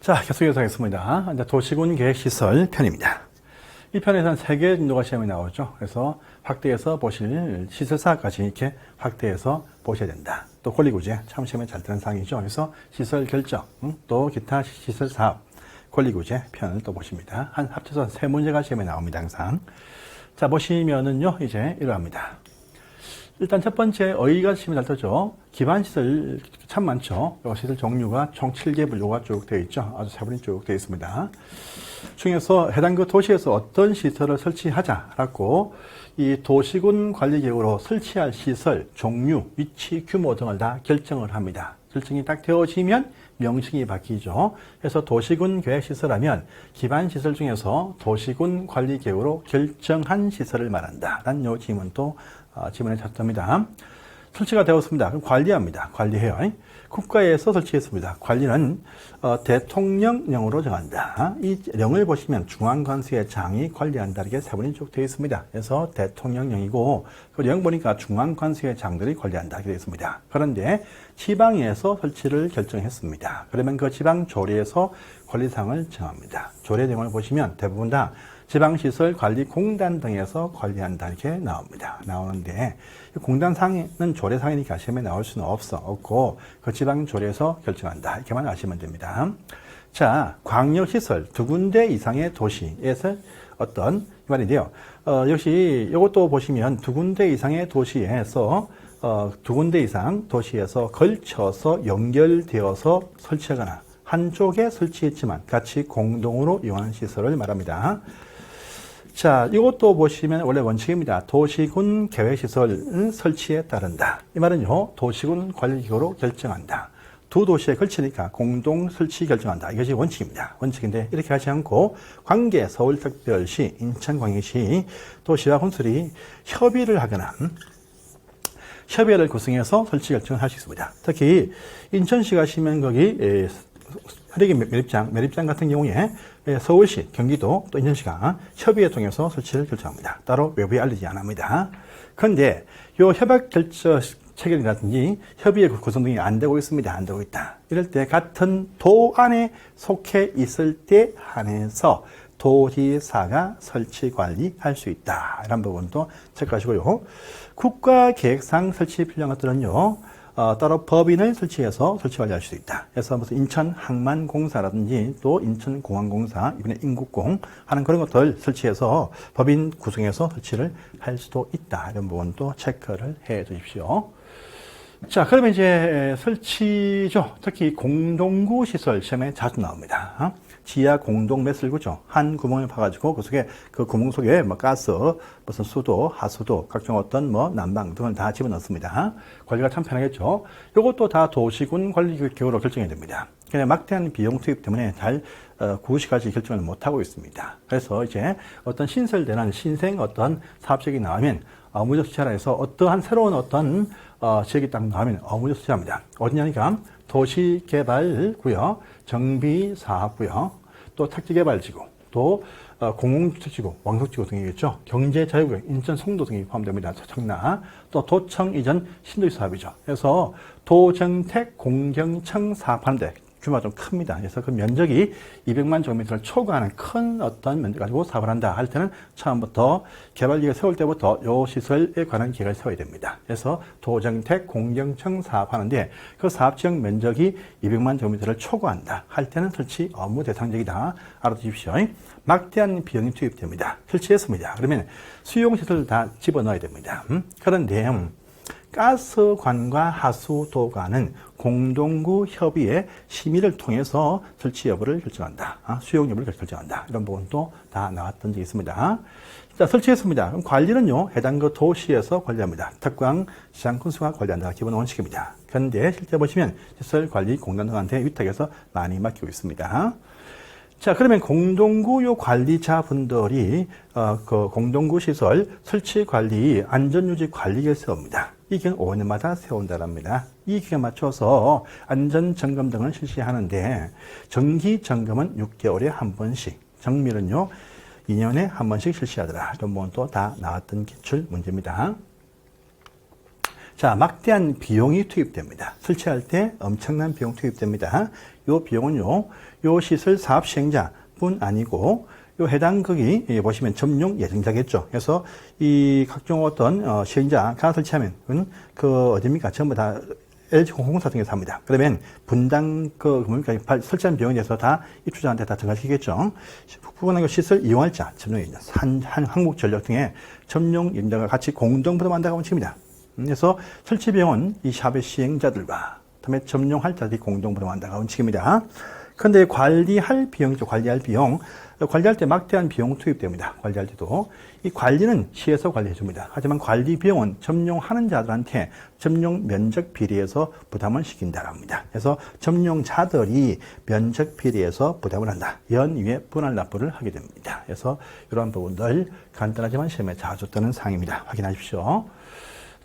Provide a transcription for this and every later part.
자, 계속해서 하겠습니다. 이제 도시군 계획시설 편입니다. 이 편에서는 3개의 진도가 시험에 나오죠. 그래서 확대해서 보실 시설사까지 이렇게 확대해서 보셔야 된다. 또 권리구제, 참 시험에 잘 뜨는 사항이죠. 그래서 시설 결정, 또 기타 시설 사업, 권리구제 편을 또 보십니다. 한 합쳐서 3문제가 시험에 나옵니다, 항상. 자, 보시면은요, 이제 이러합니다. 일단 첫 번째 어휘가 시험에 잘 뜨죠. 기반시설 참 많죠. 시설 종류가 총 7개 분류가 쭉 되어 있죠. 아주 세분이 쭉 되어 있습니다. 중에서 해당 그 도시에서 어떤 시설을 설치하자라고 이 도시군 관리계획으로 설치할 시설, 종류, 위치, 규모 등을 다 결정을 합니다. 결정이 딱 되어지면 명칭이 바뀌죠. 그래서 도시군 계획시설하면 기반시설 중에서 도시군 관리계획으로 결정한 시설을 말한다. 라는 요 지문도 지문에 찾습니다. 설치가 되었습니다. 그럼 관리합니다. 관리해요. 국가에서 설치했습니다. 관리는 대통령령으로 정한다. 이 령을 보시면 중앙관수의 장이 관리한다. 이렇게 세분이 쭉 되어 있습니다. 그래서 대통령령이고 그 령 보니까 중앙관수의 장들이 관리한다. 이렇게 되어 있습니다. 그런데 지방에서 설치를 결정했습니다. 그러면 그 지방조례에서 관리사항을 정합니다. 조례 내용을 보시면 대부분 다 지방시설관리공단 등에서 관리한다 이렇게 나옵니다. 나오는데 공단상은 조례상이니까 시험에 나올 수는 없고 그 지방조례에서 결정한다 이렇게만 아시면 됩니다. 자, 광역시설 2군데 이상의 도시에서 어떤 말인데요. 역시 이것도 보시면 2군데 이상의 도시에서 2군데 이상 도시에서 걸쳐서 연결되어서 설치하거나 한쪽에 설치했지만 같이 공동으로 이용하는 시설을 말합니다. 자, 이것도 보시면 원래 원칙입니다. 도시군 계획시설 설치에 따른다. 이 말은요, 도시군 관리기구로 결정한다. 두 도시에 걸치니까 공동 설치 결정한다. 이것이 원칙입니다. 원칙인데 이렇게 하지 않고 관계 서울특별시, 인천광역시 도시와 군수들이 협의를 하거나 협의회를 구성해서 설치 결정을 할 수 있습니다. 특히 인천시 가시면 거기 혈액의 매립장 같은 경우에 서울시, 경기도, 또 인천시가 협의회 통해서 설치를 결정합니다. 따로 외부에 알리지 않습니다. 그런데 이 협약 결정 체결이라든지 협의회 구성 등이 안 되고 있습니다. 안 되고 있다. 이럴 때 같은 도 안에 속해 있을 때 한해서 도지사가 설치 관리할 수 있다. 이런 부분도 체크하시고요. 국가계획상 설치 필요한 것들은요. 따로 법인을 설치해서 설치 관리할 수 있다. 그래서 무슨 인천항만공사라든지 또 인천공항공사, 이번에 인국공 하는 그런 것들 설치해서 법인 구성해서 설치를 할 수도 있다. 이런 부분도 체크를 해 주십시오. 자, 그러면 이제 설치죠. 특히 공동구 시설 시험에 자주 나옵니다. 지하 공동 매설구죠. 한 구멍을 파가지고 그 속에 그 구멍 속에 뭐 가스, 무슨 수도, 하수도, 각종 어떤 뭐 난방 등을 다 집어넣습니다. 관리가 참 편하겠죠. 이것도 다 도시군 관리계획으로 결정이 됩니다. 그냥 막대한 비용 투입 때문에 잘 구시까지 결정을 못 하고 있습니다. 그래서 이제 어떤 신설되는 신생 어떤 사업적이 나오면 무적 수차라해서 어떠한 새로운 어떤 지역이 딱 나오면 무적 수차합니다. 어디냐니까 도시개발구역, 정비사업구역, 또 택지개발지구, 또 공공주택지구, 왕석지구 등이겠죠. 경제자유구역, 인천 송도 등이 포함됩니다. 청라, 또 도청 이전 신도시 사업이죠. 그래서 도정택 공경청 사업하는데 규모가 좀 큽니다. 그래서 그 면적이 200만 제곱미터를 초과하는 큰 어떤 면적 가지고 사업을 한다 할 때는 처음부터 개발계획 세울 때부터 요 시설에 관한 계획을 세워야 됩니다. 그래서 도정택 공경청 사업하는데 그 사업 지역 면적이 200만 제곱미터를 초과한다 할 때는 설치 업무 대상적이다. 알아두십시오. 막대한 비용이 투입됩니다. 설치했습니다. 그러면 수용시설 다 집어넣어야 됩니다. 그런데 가스관과 하수도관은 공동구 협의회 심의를 통해서 설치 여부를 결정한다. 수용 여부를 결정한다. 이런 부분도 다 나왔던 적이 있습니다. 자, 설치했습니다. 그럼 관리는요, 해당 그 도시에서 관리합니다. 특광 시장군수가 관리한다. 기본 원칙입니다. 그런데 실제 보시면 시설관리공단 등한테 위탁해서 많이 맡기고 있습니다. 자, 그러면 공동구 요 관리자분들이 그 공동구 시설 설치 관리 안전유지 관리를 세웁니다. 이 기간 5년마다 세운다랍니다. 이 기간에 맞춰서 안전점검 등을 실시하는데 정기 점검은 6개월에 한 번씩, 정밀은요 2년에 한 번씩 실시하더라. 이런 부분도 다 나왔던 기출 문제입니다. 자, 막대한 비용이 투입됩니다. 설치할 때 엄청난 비용 투입됩니다. 요 비용은요, 요 시설 사업 시행자뿐 아니고 요 해당 거기 보시면 점용 예정자겠죠. 그래서 이 각종 어떤 시행자가 설치하면 그 어디입니까? 전부 다 LG공사 등에서 합니다. 그러면 분당 그러니까 설치한 비용에 대해서 다 입주자한테 다 들어가시겠죠. 부분한 시설 이용할 자 점용 예정자, 한국전력 등의 점용 예정자가 같이 공동 부담한다고 원칙입니다. 그래서 설치 비용은 이 샵의 시행자들과 그다음에 점용할 자들이 공동 부담한다가 원칙입니다. 그런데 관리할 비용이죠. 관리할 비용. 관리할 때 막대한 비용 투입됩니다. 관리할 때도. 이 관리는 시에서 관리해 줍니다. 하지만 관리 비용은 점용하는 자들한테 점용 면적 비례해서 부담을 시킨다고 합니다. 그래서 점용자들이 면적 비례해서 부담을 한다. 연위에 분할 납부를 하게 됩니다. 그래서 이러한 부분들 간단하지만 시험에 자주 뜨는 사항입니다. 확인하십시오.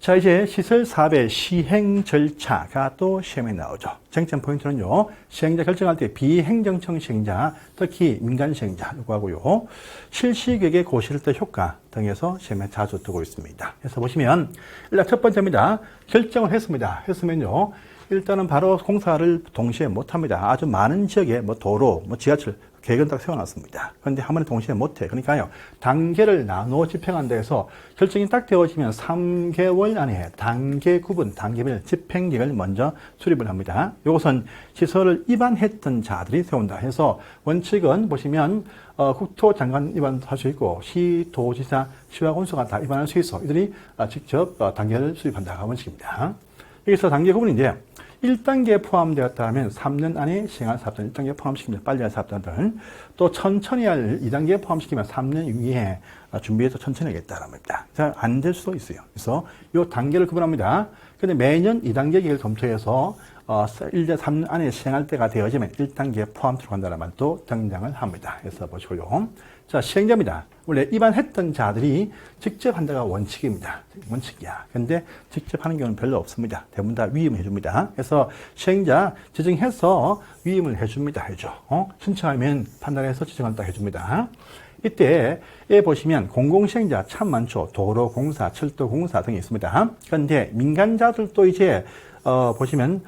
자, 이제 시설 사업의 시행 절차가 또 시험에 나오죠. 쟁점 포인트는요, 시행자 결정할 때 비행정청 시행자, 특히 민간 시행자 요구하고요, 실시계획의 고시를때 효과 등에서 시험에 자주 뜨고 있습니다. 그래서 보시면, 일단 첫 번째입니다. 결정을 했습니다. 했으면요, 일단은 바로 공사를 동시에 못 합니다. 아주 많은 지역에 도로, 지하철, 계획은 딱 세워놨습니다. 그런데 한 번에 동시에 못해. 그러니까요, 단계를 나누어 집행한다 해서 결정이 딱 되어지면 3개월 안에 단계 구분, 단계별 집행계획을 먼저 수립을 합니다. 이것은 시설을 위반했던 자들이 세운다 해서 원칙은 보시면 국토장관 위반할 수 있고 시도지사, 시화군수가 다 위반할 수 있어. 이들이 직접 단계를 수립한다가 원칙입니다. 여기서 단계 구분인데 1단계에 포함되었다면 3년 안에 시행할 사업자는 1단계에 포함시키면 빨리 할 사업자들, 또 천천히 할 2단계에 포함시키면 3년 이후에 준비해서 천천히 하겠다는 겁니다. 안 될 수도 있어요. 그래서 이 단계를 구분합니다. 근데 매년 2단계 계획을 검토해서 1년 3년 안에 시행할 때가 되어지면 1단계에 포함 들어간다는 말도 등장을 합니다. 그래서 보시고요. 자, 시행자입니다. 원래 위반했던 자들이 직접 한다가 원칙입니다. 원칙이야. 근데 직접 하는 경우는 별로 없습니다. 대부분 다 위임해 줍니다. 그래서 시행자 지정해서 위임을 해줍니다. 해줘. 신청하면 판단해서 지정한다 해줍니다. 이때에 보시면 공공시행자 참 많죠. 도로공사, 철도공사 등이 있습니다. 그런데 민간자들도 이제 보시면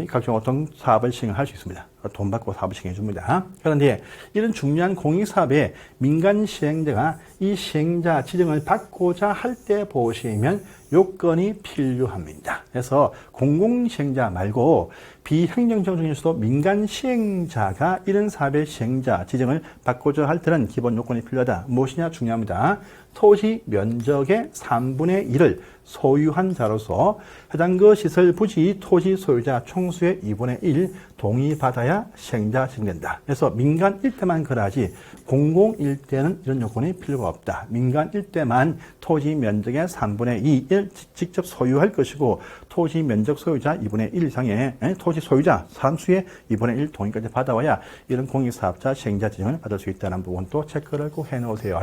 각종 어떤 사업을 시행할 수 있습니다. 돈 받고 사업을 시행해 줍니다. 그런데 이런 중요한 공익사업에 민간 시행자가 이 시행자 지정을 받고자 할 때 보시면 요건이 필요합니다. 그래서 공공시행자 말고 비행정청 중에서도 민간 시행자가 이런 사업의 시행자 지정을 받고자 할 때는 기본 요건이 필요하다. 무엇이냐 중요합니다. 토지 면적의 3분의 1을 소유한 자로서 해당 그 시설 부지 토지 소유자 총수의 2분의 1 동의받아야 시행자 지정된다. 그래서 민간 일대만 그러하지 공공 일대는 이런 요건이 필요가 없다. 민간 일대만 토지 면적의 3분의 2를 직접 소유할 것이고 토지 면적 소유자 2분의 1 이상의 토지 소유자 상수의 2분의 1 동의까지 받아와야 이런 공익사업자 시행자 지정을 받을 수 있다는 부분도 체크를 꼭 해놓으세요.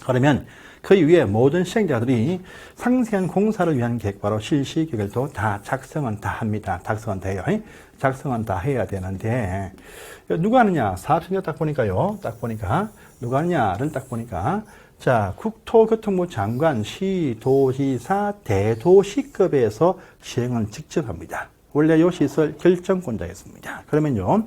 그러면 그 이후에 모든 시행자들이 상세한 공사를 위한 계획, 바로 실시 계획도 다 작성은 다 합니다. 작성은 다 해요. 작성은 다 해야 되는데 누가 하느냐? 사업시행자 딱 보니까요. 누가 하느냐를 딱 보니까 자, 국토교통부 장관, 시도지사, 대도시급에서 시행은 직접 합니다. 원래 요 시설 결정권자였습니다. 그러면요,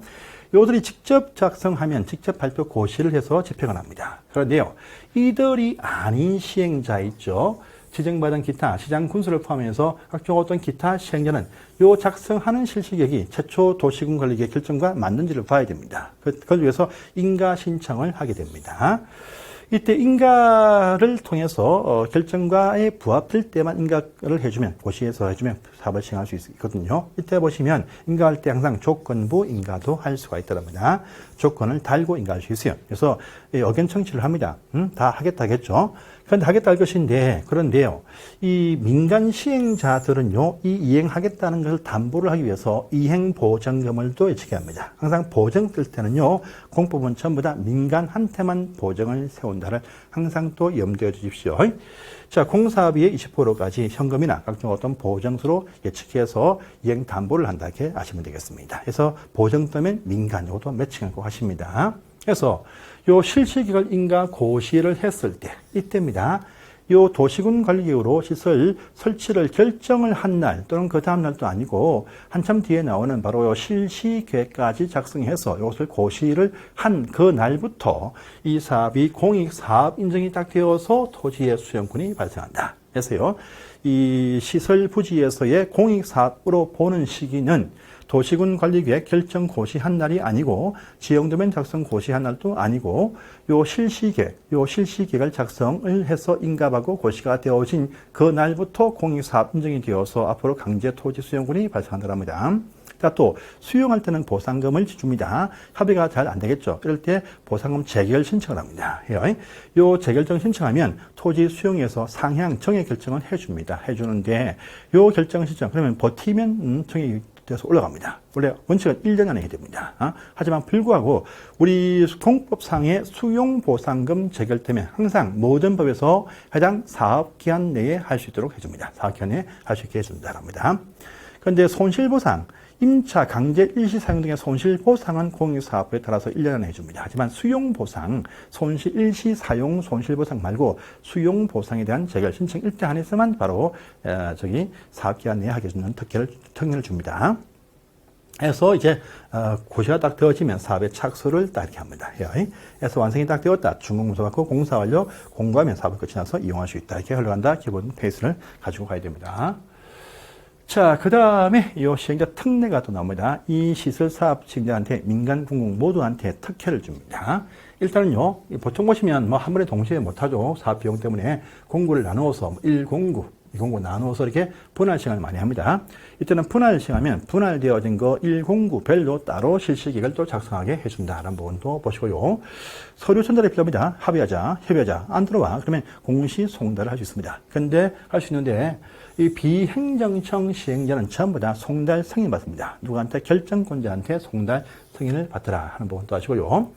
요들이 직접 작성하면 직접 발표 고시를 해서 집행을 합니다. 그런데요, 이들이 아닌 시행자 있죠. 지정받은 기타 시장 군수를 포함해서 각종 어떤 기타 시행자는 요 작성하는 실시계획이 최초 도시군 관리계획 결정과 맞는지를 봐야 됩니다. 그걸 위해서 인가 신청을 하게 됩니다. 이때 인가를 통해서 결정과에 부합될 때만 인가를 해주면, 고시에서 해주면 사업을 시행할 수 있거든요. 이때 보시면 인가할 때 항상 조건부 인가도 할 수가 있답니다. 조건을 달고 인가할 수 있어요. 그래서 의견 청취를 합니다. 다 하겠다 하겠죠. 그런데 하겠다 할 것인데, 그런데요, 이 민간 시행자들은요, 이 이행하겠다는 것을 담보를 하기 위해서 이행보증금을 또 예치게 합니다. 항상 보증 뜰 때는요, 공법은 전부 다 민간한테만 보증을 세운다를 항상 또 염두에 주십시오. 자, 공사비의 20%까지 현금이나 각종 어떤 보증수로 예측해서 이행 담보를 한다게 아시면 되겠습니다. 그래서 보증 뜨면 민간, 이것도 매칭을 꼭 하십니다. 그래서 요 실시기획 인가 고시를 했을 때, 이때입니다. 요 도시군 관리기구로 시설 설치를 결정을 한 날 또는 그 다음 날도 아니고 한참 뒤에 나오는 바로 요 실시계획까지 작성해서 이것을 고시를 한 그 날부터 이 사업이 공익사업 인정이 딱 되어서 토지의 수용권이 발생한다. 그래서요, 이 시설 부지에서의 공익사업으로 보는 시기는 도시군 관리계획 결정 고시한 날이 아니고 지형도면 작성 고시한 날도 아니고 요 실시계획을 작성을 해서 인가하고 고시가 되어진 그 날부터 공익사업 인정이 되어서 앞으로 강제 토지 수용권이 발생한다랍니다. 자, 또 수용할 때는 보상금을 줍니다. 합의가 잘 안 되겠죠. 이럴 때 보상금 재결 신청을 합니다. 요 재결정 신청하면 토지 수용에서 상향 정액 결정을 해줍니다. 해주는데 요 결정 신청 그러면 버티면 정액이 돼서 올라갑니다. 원래 원칙은 1년 안에 해야 됩니다. 하지만 불구하고 우리 공법상의 수용보상금 재결되면 항상 모든 법에서 해당 사업기한 내에 할 수 있도록 해줍니다. 사업기한 내에 할 수 있게 해준다랍니다. 그런데 손실보상, 임차, 강제, 일시 사용 등의 손실보상은 공익사업부에 따라서 1년 안에 해줍니다. 하지만 수용보상, 일시 사용 손실보상 말고 수용보상에 대한 재결 신청 일대 한에서만 바로 사업기간 내에 하게 해주는 특혜를 줍니다. 해서 이제 고시가 딱 되어지면 사업의 착수를 딱 이렇게 합니다. 그래서 완성이 딱 되었다. 준공문서 받고 공사 완료, 공고하면 사업이 끝이 나서 이용할 수 있다. 이렇게 흘러간다. 기본 페이스를 가지고 가야 됩니다. 자, 그 다음에 이 시행자 특례가 또 나옵니다. 이 시설 사업 시행자한테 민간 공공 모두한테 특혜를 줍니다. 일단은요, 보통 보시면 한 번에 동시에 못하죠. 사업 비용 때문에 공고를 나누어서 1공구, 2공구 나누어서 이렇게 분할 시행을 많이 합니다. 이때는 분할 시행하면 분할되어진 거 1공구 별로 따로 실시계획을 또 작성하게 해준다라는 부분도 보시고요. 서류 전달이 필요합니다. 합의하자, 협의하자, 안 들어와. 그러면 공시 송달을 할 수 있습니다. 근데 할 수 있는데 이 비행정청 시행자는 전부 다 송달 승인 받습니다. 누구한테? 결정권자한테 송달 승인을 받더라 하는 부분도 아시고요.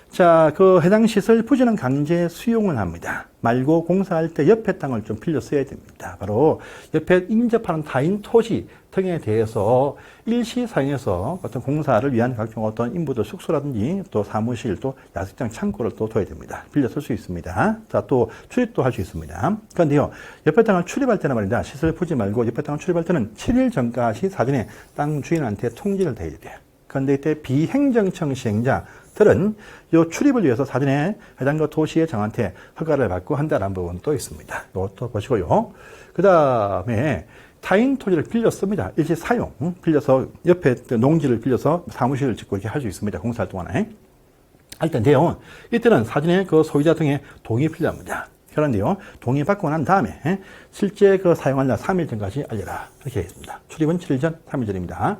자, 그 해당 시설 부지는 강제 수용을 합니다. 말고 공사할 때 옆에 땅을 좀 빌려 써야 됩니다. 바로 옆에 인접하는 타인 토지 등에 대해서 일시 사용해서 어떤 공사를 위한 각종 어떤 인부들 숙소라든지 또 사무실 또 야sik장 창고를 또 둬야 됩니다. 빌려 쓸 수 있습니다. 자, 또 출입도 할 수 있습니다. 그런데요, 옆에 땅을 출입할 때는 말입니다. 시설 부지 말고 옆에 땅을 출입할 때는 7일 전까지 사전에 땅 주인한테 통지를 해야 돼요. 그런데 이때 비행정청 시행자들은 이 출입을 위해서 사전에 해당 도시의 장한테 허가를 받고 한다는 부분도 있습니다. 이것도 보시고요. 그 다음에 타인 토지를 빌려 씁니다. 일시 사용, 빌려서 옆에 농지를 빌려서 사무실을 짓고 이렇게 할 수 있습니다. 공사할 동안에. 할 텐데요. 이때는 사전에 그 소유자 등의 동의 필요합니다. 그런데요, 동의 받고 난 다음에 실제 그 사용할 날 3일 전까지 알려라. 이렇게 했습니다. 출입은 7일 전, 3일 전입니다.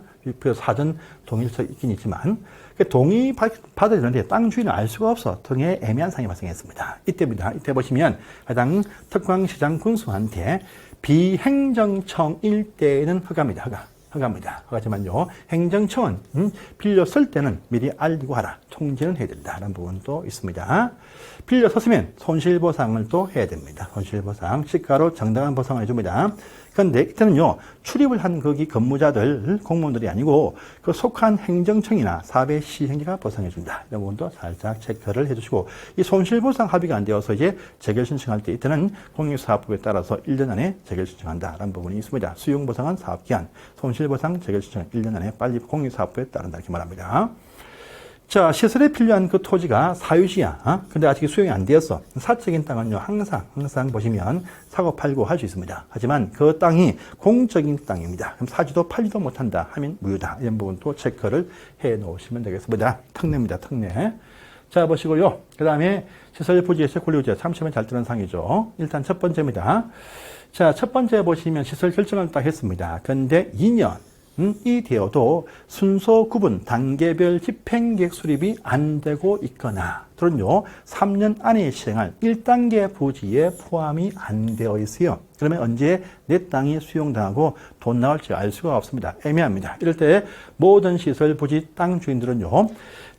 사전 동의를 있긴 있지만 동의 받아야 되는데 땅 주인은 알 수가 없어 등의 애매한 상황이 발생했습니다. 이때입니다. 이때 보시면 해당 특광시장 군수한테 비행정청 일대에는 허가입니다. 허가입니다. 하지만요, 행정청은 빌려 쓸 때는 미리 알리고 하라. 통지는 해야 된다는 부분도 있습니다. 빌려 섰으면 손실보상을 또 해야 됩니다. 손실보상, 시가로 정당한 보상을 해줍니다. 그런데 이때는요, 출입을 한 거기 근무자들, 공무원들이 아니고 그 속한 행정청이나 사업의 시행자가 보상해준다. 이런 부분도 살짝 체크를 해주시고, 이 손실보상 합의가 안 되어서 이제 재결 신청할 때 이때는 공익사업법에 따라서 1년 안에 재결 신청한다라는 부분이 있습니다. 수용보상은 사업기한, 손실보상 재결 신청 1년 안에 빨리 공익사업법에 따른다 이렇게 말합니다. 자, 시설에 필요한 그 토지가 사유지야. 근데 아직 수용이 안 되었어. 사적인 땅은요, 항상 보시면 사고 팔고 할 수 있습니다. 하지만 그 땅이 공적인 땅입니다. 그럼 사지도 팔지도 못한다 하면 무효다. 이런 부분도 체크를 해 놓으시면 되겠습니다. 특례입니다, 특례. 자, 보시고요. 그 다음에 시설 부지에서 권리유지. 참 시험에 잘 뜨는 상이죠. 일단 첫 번째입니다. 자, 첫 번째 보시면 시설 결정을 딱 했습니다. 근데 2년. 이 되어도 순서 구분, 단계별 집행계획 수립이 안 되고 있거나 또는요 3년 안에 시행할 1단계 부지에 포함이 안 되어 있어요. 그러면 언제 내 땅이 수용당하고 돈 나올지 알 수가 없습니다. 애매합니다. 이럴 때 모든 시설 부지 땅 주인들은요,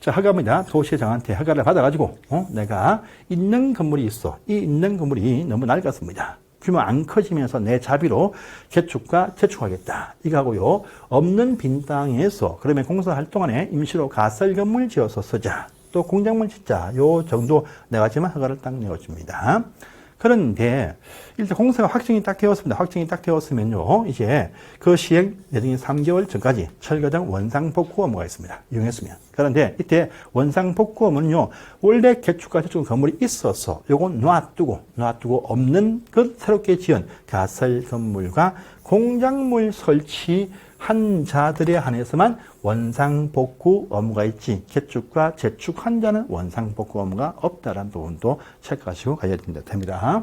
자, 허가입니다. 도시장한테 허가를 받아가지고 내가 있는 건물이 있어. 이 있는 건물이 너무 낡았습니다. 규모 안 커지면서 내 자비로 개축과 재축하겠다. 이거하고요. 없는 빈 땅에서 그러면 공사할 동안에 임시로 가설 건물 지어서 쓰자. 또 공작물 짓자. 요 정도 내가지만 허가를 딱 내어줍니다. 그런데 일단 공사가 확정이 딱 되었습니다. 확정이 딱 되었으면요, 이제 그 시행 예정인 3개월 전까지 철거장 원상복구 업무가 있습니다. 이용했으면. 그런데 이때 원상복구 업무는요, 원래 개축과 재축 건물이 있어서 요건 놔두고 없는 그 새롭게 지은 가설 건물과 공작물 설치한 자들에 한해서만 원상복구 업무가 있지, 개축과 재축한 자는 원상복구 업무가 없다라는 부분도 체크하시고 가야 됩니다.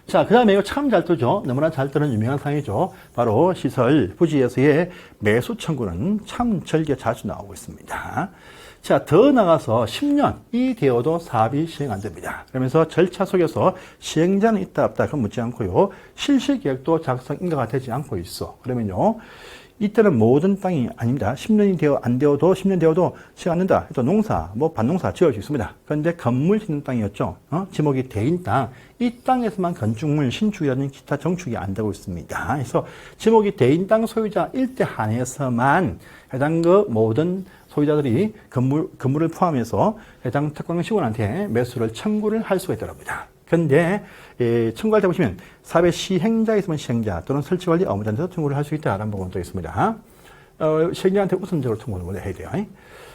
자, 그 다음에 이거 참 잘 뜨죠. 너무나 잘 뜨는 유명한 사항이죠. 바로 시설 부지에서의 매수 청구는 참 절개 자주 나오고 있습니다. 자, 더 나가서 10년이 되어도 사업이 시행 안 됩니다. 그러면서 절차 속에서 시행자는 있다 없다 그건 묻지 않고요, 실시 계획도 작성 인가가 되지 않고 있어. 그러면요, 이때는 모든 땅이 아닙니다. 10년이 안 되어도 10년 되어도 시행 안 된다. 또 농사, 밭농사 지을 수 있습니다. 그런데 건물 짓는 땅이었죠. 지목이 대인 땅, 이 땅에서만 건축물 신축이라든지 기타 정축이 안 되고 있습니다. 그래서 지목이 대인 땅 소유자 일대 한해서만 해당 그 모든 소유자들이 건물을 포함해서 해당 특광시군한테 매수를 청구를 할 수가 있다고 합니다. 그런데 청구할 때 보시면 사업의 시행자에 있으면 시행자 또는 설치관리 업무자한테도 청구를 할 수 있다는 부분도 있습니다. 시행자한테 우선적으로 청구를 해야 돼요.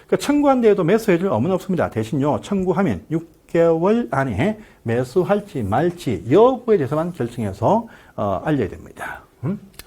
그 청구한 데에도 매수해줄 업무는 없습니다. 대신요, 청구하면 6개월 안에 매수할지 말지 여부에 대해서만 결정해서 알려야 됩니다.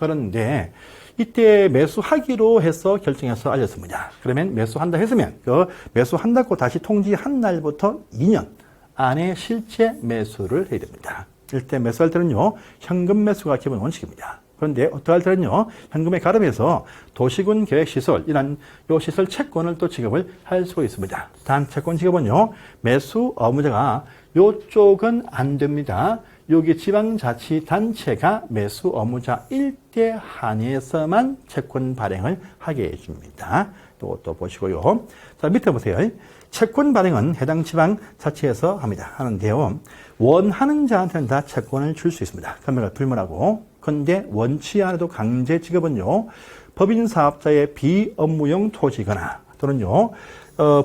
그런데 이때 매수하기로 해서 결정해서 알렸습니다. 그러면 매수한다 했으면 그 매수한다고 다시 통지한 날부터 2년 안에 실제 매수를 해야 됩니다. 이때 매수할 때는요, 현금 매수가 기본 원칙입니다. 그런데 어떻게 할 때는요, 현금에 가름해서 도시군 계획시설, 이런 요 시설 채권을 또 지급을 할 수가 있습니다. 단 채권 지급은요, 매수 업무자가 요쪽은 안 됩니다. 여기 지방자치단체가 매수 업무자 일대 한해서만 채권 발행을 하게 해줍니다. 이것도 보시고요. 자, 밑에 보세요. 채권 발행은 해당 지방자치에서 합니다. 하는데요, 원하는 자한테는 다 채권을 줄 수 있습니다. 금액을 불문하고. 그런데 원치 않아도 강제 지급은요, 법인 사업자의 비업무용 토지거나 또는요,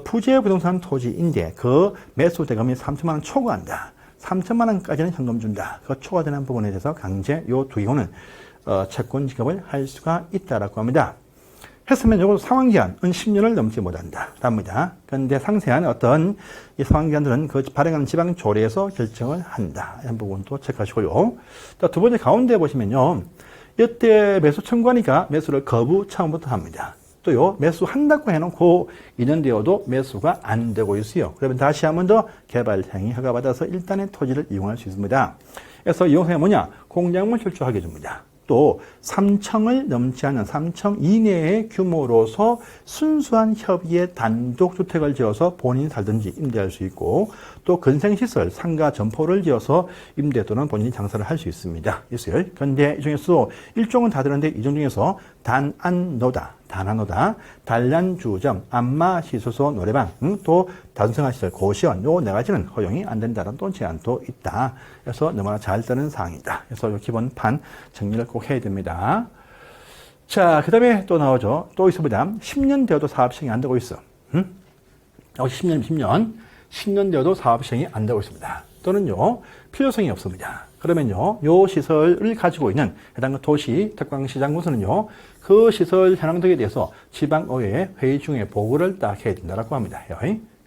부재 부동산 토지인데 그 매수 대금이 3천만 원 초과한다. 3천만 원까지는 현금 준다. 그 초과되는 부분에 대해서 강제 요 두 경우는 채권 지급을 할 수가 있다라고 합니다. 했으면 이거 상환기한은 10년을 넘지 못한다. 답니다. 그런데 상세한 어떤 이 상환기한들은 그 발행하는 지방조례에서 결정을 한다. 이런 부분도 체크하시고요. 두 번째 가운데 보시면요, 이때 매수 청구하니까 매수를 거부 처음부터 합니다. 또요, 매수한다고 해놓고 2년 되어도 매수가 안 되고 있어요. 그러면 다시 한 번 더 개발행위 허가받아서 일단의 토지를 이용할 수 있습니다. 그래서 이용사가 뭐냐? 공작물 철주하게 해줍니다. 또 3층을 넘지 않는 3층 이내의 규모로서 순수한 협의에 단독주택을 지어서 본인이 살든지 임대할 수 있고, 또 근생시설, 상가 점포를 지어서 임대 또는 본인이 장사를 할 수 있습니다. 있어요. 그런데 이 중에서 일종은 다 되는데 이 중 중에서 단안노다, 단란주점, 안마시소소, 노래방, 또 단성화시설, 고시원, 요 네 가지는 허용이 안 된다는 또 제한도 있다. 그래서 너무나 잘 뜨는 사항이다. 그래서 요 기본판 정리를 꼭 해야 됩니다. 자, 그 다음에 또 나오죠. 또 있습니다. 10년 되어도 사업 시행이 안 되고 있어. 10년 되어도 사업 시행이 안 되고 있습니다. 또는요, 필요성이 없습니다. 그러면요, 요 시설을 가지고 있는 해당 도시 특광시장군수는요, 그 시설 현황 등에 대해서 지방의회 회의 중에 보고를 딱 해야 된다고 합니다.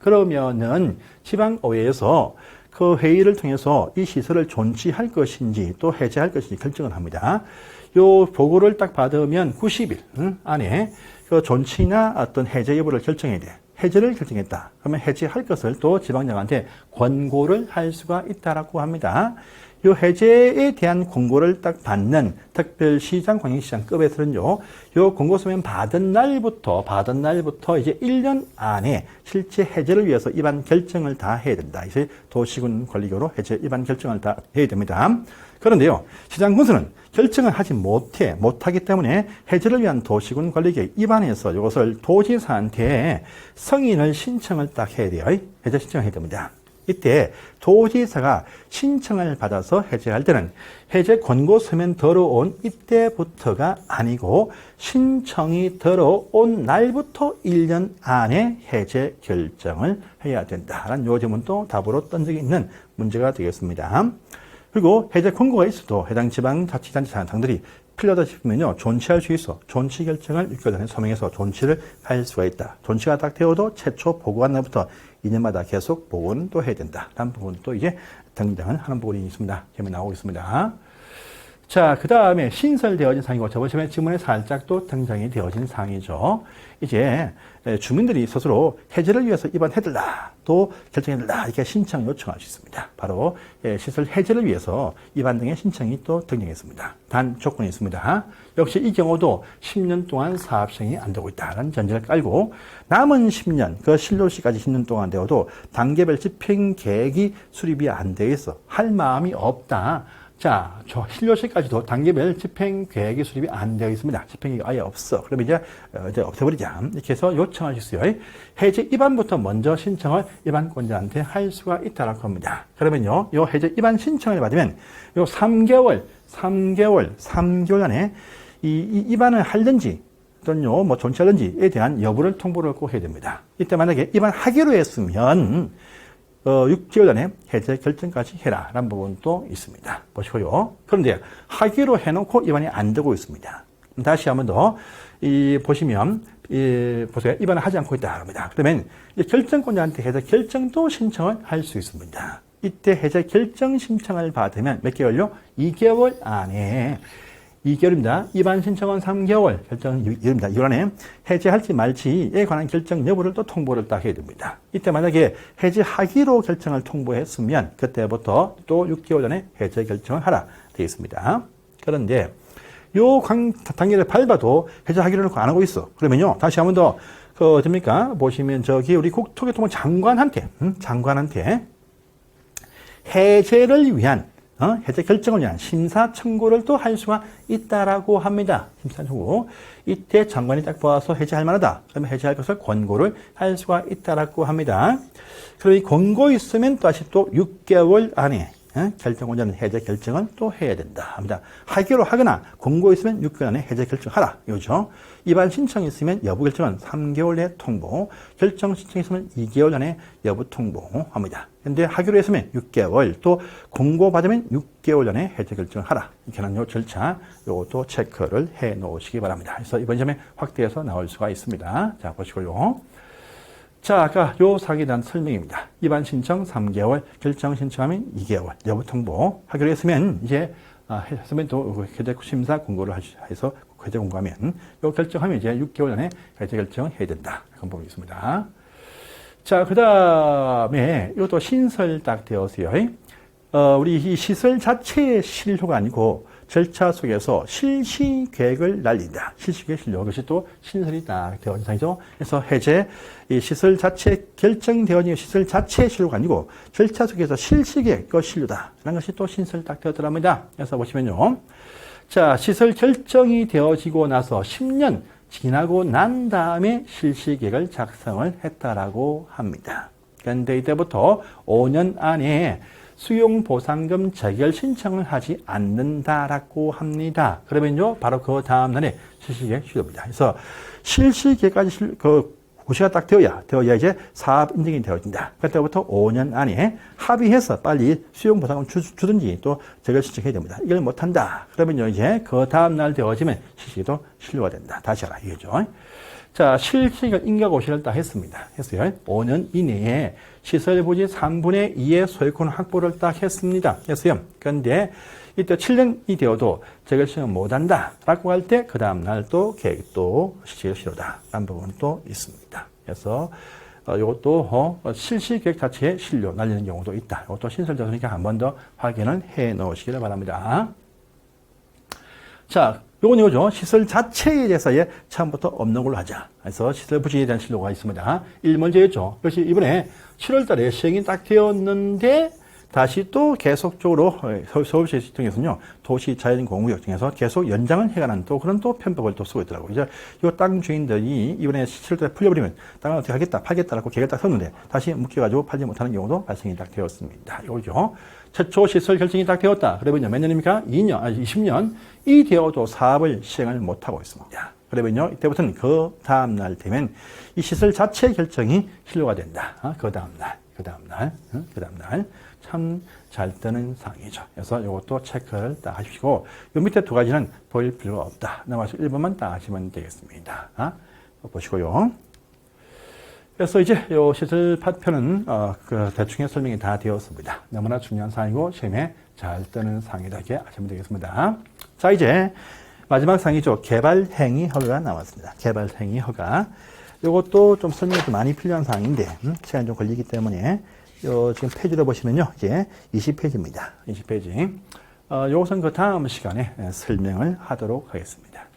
그러면은 지방의회에서 그 회의를 통해서 이 시설을 존치할 것인지 또 해제할 것인지 결정을 합니다. 요 보고를 딱 받으면 90일 안에 그 존치나 어떤 해제 여부를 결정해야 돼. 해제를 결정했다. 그러면 해제할 것을 또 지방장한테 권고를 할 수가 있다라고 합니다. 이 해제에 대한 권고를 딱 받는 특별시장, 광역시장급에서는요, 이 권고서면 받은 날부터 이제 1년 안에 실제 해제를 위해서 입안 결정을 다 해야 된다. 이제 도시군 관리교로 해제 입안 결정을 다 해야 됩니다. 그런데요, 시장군수는 결정을 하지 못하기 때문에 해제를 위한 도시군 관리계획 입안에서 이것을 도지사한테 승인을 신청을 딱 해야 돼요. 해제 신청을 해야 됩니다. 이때 도지사가 신청을 받아서 해제할 때는 해제 권고 서면 들어온 이때부터가 아니고 신청이 들어온 날부터 1년 안에 해제 결정을 해야 된다라는 요점은 또 답으로 떤 적이 있는 문제가 되겠습니다. 그리고 해제 권고가 있어도 해당 지방자치단체 장들이 필요하다 싶으면요, 존치할 수 있어. 존치 결정을 6개월 전에 서명해서 존치를 할 수가 있다. 존치가 딱 되어도 최초 보고한 날부터 2년마다 계속 보고는 또 해야 된다. 다른 부분은 또 이제 등장을 하는 부분이 있습니다. 계면 나오고 있습니다. 자, 그 다음에 신설되어진 사항이고, 저번에 지문에 살짝 또 등장이 되어진 사항이죠. 이제 주민들이 스스로 해제를 위해서 입안해달라, 또 결정해달라, 이렇게 신청 요청할 수 있습니다. 바로 시설 해제를 위해서 입안 등의 신청이 또 등장했습니다. 단 조건이 있습니다. 역시 이 경우도 10년 동안 사업 시행이 안 되고 있다는 전제를 깔고, 남은 10년, 그 신료시까지 10년 동안 되어도 단계별 집행 계획이 수립이 안 되어 있어. 할 마음이 없다. 자, 저 신료시까지도 단계별 집행 계획이 수립이 안 되어 있습니다. 집행 계획이 아예 없어. 그러면 이제 없애버리자. 이렇게 해서 요청할 수 있어요. 해제 입안부터 먼저 신청을 입안권자한테 할 수가 있다라고 합니다. 그러면요, 요 해제 입안 신청을 받으면 요 3개월 안에 이 입안을 할는지 또는요, 뭐 존치할는지에 대한 여부를 통보를 꼭 해야 됩니다. 이때 만약에 입안하기로 했으면 6개월 안에 해제 결정까지 해라 라는 부분도 있습니다. 보시고요. 그런데 하기로 해놓고 입안이 안 되고 있습니다. 다시 한번 더 보시면 보세요. 입안을 하지 않고 있다 합니다. 그러면 결정권자한테 해제 결정도 신청을 할 수 있습니다. 이때 해제 결정 신청을 받으면 몇 개월요? 2개월 안에 2개월입니다. 입안 신청은 3개월, 결정은 2개월입니다. 2개월 안에 해제할지 말지에 관한 결정 여부를 또 통보를 딱 해야 됩니다. 이때 만약에 해제하기로 결정을 통보했으면 그때부터 또 6개월 전에 해제 결정을 하라 되어 있습니다. 그런데 요 단계를 밟아도 해제하기로 놓고 안 하고 있어. 그러면요, 다시 한번 더 됩니까? 보시면 저기 우리 국토교통부 장관한테 해제를 위한 해제 결정을 위한 심사 청구를 또 할 수가 있다라고 합니다. 심사 청구. 이때 장관이 딱 보아서 해제할 만하다. 그러면 해제할 것을 권고를 할 수가 있다라고 합니다. 그리고 이 권고 있으면 다시 또 6개월 안에 결정권자는 해제 결정을 또 해야 된다 합니다. 하기로 하거나 권고 있으면 6개월 안에 해제 결정하라. 이거죠. 입안 신청이 있으면 여부 결정은 3개월 내에 통보, 결정 신청이 있으면 2개월 안에 여부 통보합니다. 근데 하기로 했으면 6개월, 또 권고 받으면 6개월 전에 해제 결정을 하라. 이렇게 하는 요 절차, 요것도 체크를 해 놓으시기 바랍니다. 그래서 이번 점에 확대해서 나올 수가 있습니다. 자, 보시고요. 자, 아까 요 사항에 대한 설명입니다. 입안 신청 3개월, 결정 신청하면 2개월, 여부 통보. 하기로 했으면 이제 했으면 또 해제 심사 공고를 해서 해제 공고하면 요 결정하면 이제 6개월 안에 해제 결정을 해야 된다. 그런 부분이 있습니다. 자, 그 다음에 이것도 신설 딱 되었어요. 우리 이 시설 자체의 실효가 아니고 절차 속에서 실시 계획을 날린다. 실시 계획 실효. 그것이 또 신설이 딱 되어진 상이죠. 그래서 해제, 이 시설 자체 결정되어진 시설 자체의 실효가 아니고 절차 속에서 실시 계획, 그 실효다. 라는 것이 또 신설 딱 되었더랍니다. 그래서 보시면요. 자, 시설 결정이 되어지고 나서 10년 지나고 난 다음에 실시 계획을 작성을 했다라고 합니다. 그런데 이때부터 5년 안에 수용보상금 재결 신청을 하지 않는다라고 합니다. 그러면요, 바로 그 다음날에 실시계획 실효입니다. 그래서 실시계획까지 고시가 딱 되어야 이제 사업 인증이 되어진다. 그때부터 5년 안에 합의해서 빨리 수용보상금 주든지 또 재결 신청해야 됩니다. 이걸 못한다. 그러면요, 이제 그 다음날 되어지면 실시도 실효가 된다. 다시 하라. 이거죠. 자, 실시계획 인가고시를 딱 했어요. 5년 이내에 시설 부지 3분의 2의 소유권 확보를 딱 했습니다. 그런데 이때 7년이 되어도 재결 신청을 못한다 라고 할 때 그 다음날 또 계획도 실시가 실효다 라는 부분은 또 있습니다. 그래서 이것도 실시계획 자체에 실효 날리는 경우도 있다. 이것도 신설자소니까 한 번 더 확인을 해 놓으시기를 바랍니다. 자, 요건 이거죠. 시설 자체에 대해서 처음부터 없는 걸로 하자. 그래서 시설 부지에 대한 실효가 있습니다. 1문제였죠. 그것이 이번에 7월 달에 시행이 딱 되었는데 다시 또 계속적으로 서울시를 통해서는요, 도시 자연 공구역 중에서 계속 연장을 해가는 또 그런 또 편법을 또 쓰고 있더라고요. 이제 이 땅 주인들이 이번에 실제 풀려버리면 땅을 어떻게 하겠다, 팔겠다라고 계획을 딱 섰는데 다시 묶여가지고 팔지 못하는 경우도 발생이 딱 되었습니다. 이거죠. 최초 시설 결정이 딱 되었다. 그러면요, 몇 년입니까? 2년, 아니 20년. 이 되어도 사업을 시행을 못하고 있습니다. 그러면요, 이때부터는 그 다음날 되면 이 시설 자체 결정이 필요가 된다. 그 다음날. 참 잘 뜨는 상이죠. 그래서 이것도 체크를 딱 하십시오. 요 밑에 두 가지는 볼 필요가 없다. 나머지 1번만 딱 하시면 되겠습니다. 보시고요. 그래서 이제 요 시설 파편은 그 대충의 설명이 다 되었습니다. 너무나 중요한 사항이고 시험에 잘 뜨는 사항이다. 이렇게 하시면 되겠습니다. 자, 이제 마지막 사항이죠. 개발행위 허가가 나왔습니다. 개발행위 허가. 이것도 좀 설명이 좀 많이 필요한 사항인데 시간이 좀 걸리기 때문에 지금 페이지로 보시면요, 이게 20페이지입니다. 20페이지. 이것은 그 다음 시간에 설명을 하도록 하겠습니다.